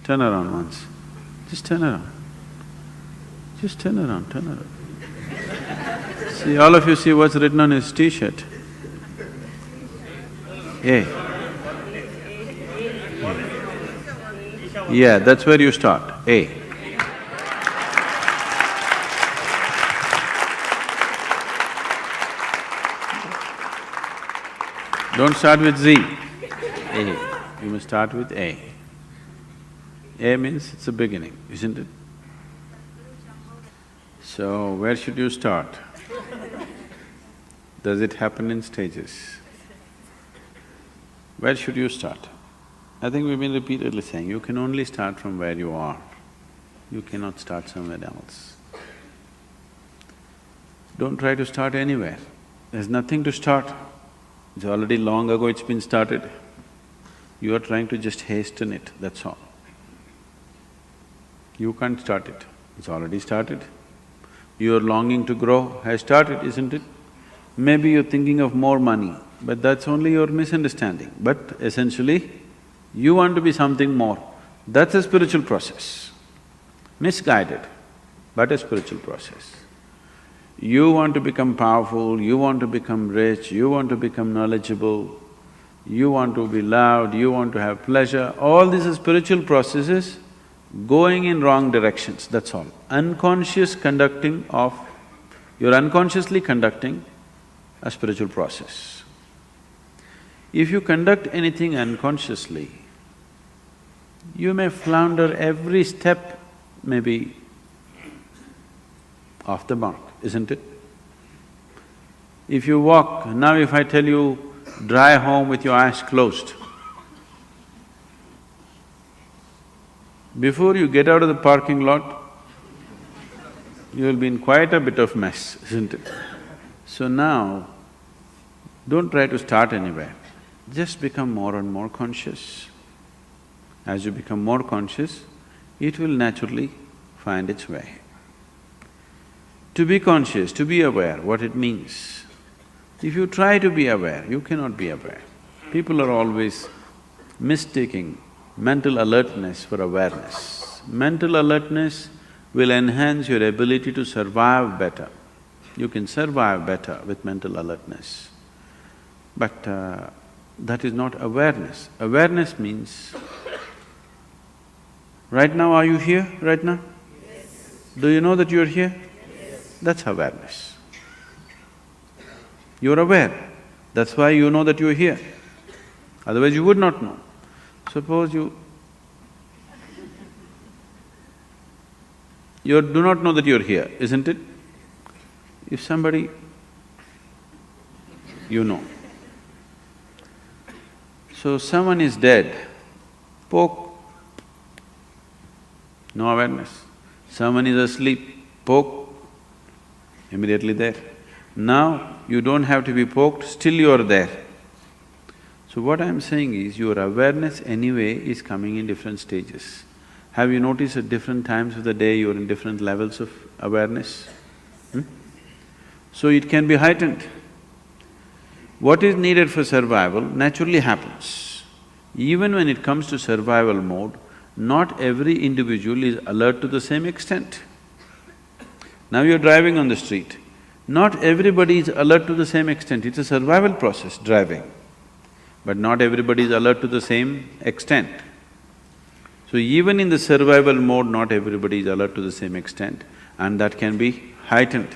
Turn around once. Just turn around. Just turn around, turn around. See, all of you see what's written on his t-shirt? A. Yeah, that's where you start, A. Don't start with Z, A. You must start with A. A means it's a beginning, isn't it? So, where should you start? Does it happen in stages? Where should you start? I think we've been repeatedly saying, you can only start from where you are. You cannot start somewhere else. Don't try to start anywhere. There's nothing to start. It's already long ago it's been started. You are trying to just hasten it, that's all. You can't start it, it's already started. Your longing to grow has started, isn't it? Maybe you're thinking of more money, but that's only your misunderstanding. But essentially, you want to be something more. That's a spiritual process. Misguided, but a spiritual process. You want to become powerful, you want to become rich, you want to become knowledgeable, you want to be loved, you want to have pleasure, all these are spiritual processes going in wrong directions, that's all. Unconscious conducting of… you're unconsciously conducting a spiritual process. If you conduct anything unconsciously, you may flounder every step, maybe off the mark, isn't it? If you walk… now if I tell you, drive home with your eyes closed, before you get out of the parking lot, you'll be in quite a bit of mess, isn't it? So now, don't try to start anywhere, just become more and more conscious. As you become more conscious, it will naturally find its way. To be conscious, to be aware, what it means. If you try to be aware, you cannot be aware. People are always mistaking mental alertness for awareness. Mental alertness will enhance your ability to survive better. You can survive better with mental alertness. But that is not awareness. Awareness means, right now are you here, right now? Yes. Do you know that you're here? Yes. That's awareness. You're aware, that's why you know that you're here. Otherwise you would not know. Suppose you do not know that you're here, isn't it? If somebody… you know. So someone is dead, poke, no awareness. Someone is asleep, poke, immediately there. Now you don't have to be poked, still you are there. So what I'm saying is, your awareness anyway is coming in different stages. Have you noticed at different times of the day you're in different levels of awareness? So it can be heightened. What is needed for survival naturally happens. Even when it comes to survival mode, not every individual is alert to the same extent. Now you're driving on the street, not everybody is alert to the same extent, it's a survival process, driving. But not everybody is alert to the same extent. So even in the survival mode, not everybody is alert to the same extent, and that can be heightened.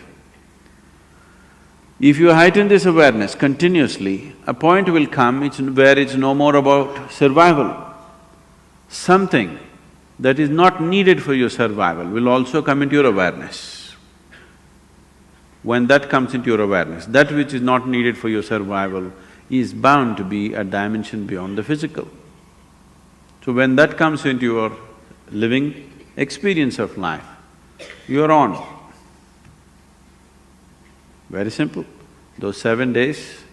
If you heighten this awareness continuously, a point will come where it's no more about survival. Something that is not needed for your survival will also come into your awareness. When that comes into your awareness, that which is not needed for your survival is bound to be a dimension beyond the physical. So when that comes into your living experience of life, you're on. Very simple. Those 7 days,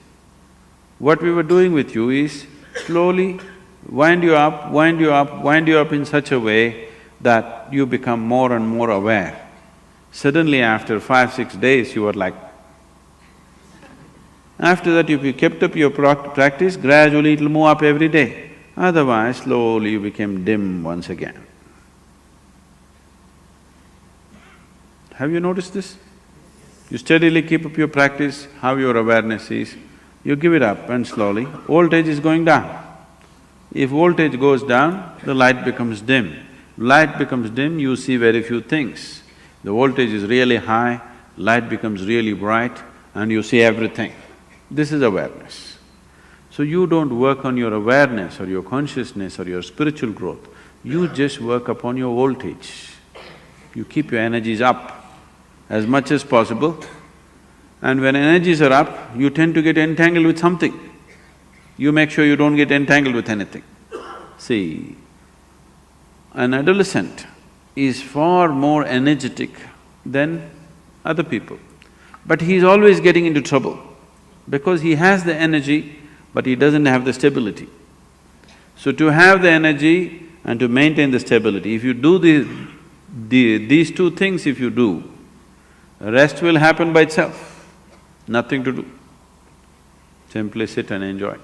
what we were doing with you is slowly wind you up, wind you up, wind you up in such a way that you become more and more aware. Suddenly after 5-6 days, you were like… After that, if you kept up your practice, gradually it'll move up every day. Otherwise, slowly you became dim once again. Have you noticed this? You steadily keep up your practice, how your awareness is, you give it up and slowly, voltage is going down. If voltage goes down, the light becomes dim. Light becomes dim, you see very few things. The voltage is really high, light becomes really bright and you see everything. This is awareness. So you don't work on your awareness or your consciousness or your spiritual growth, you just work upon your voltage. You keep your energies up as much as possible, and when energies are up, you tend to get entangled with something. You make sure you don't get entangled with anything. See, an adolescent is far more energetic than other people, but he's always getting into trouble because he has the energy but he doesn't have the stability. So to have the energy and to maintain the stability, if you do these two things if you do, rest will happen by itself, nothing to do. Simply sit and enjoy.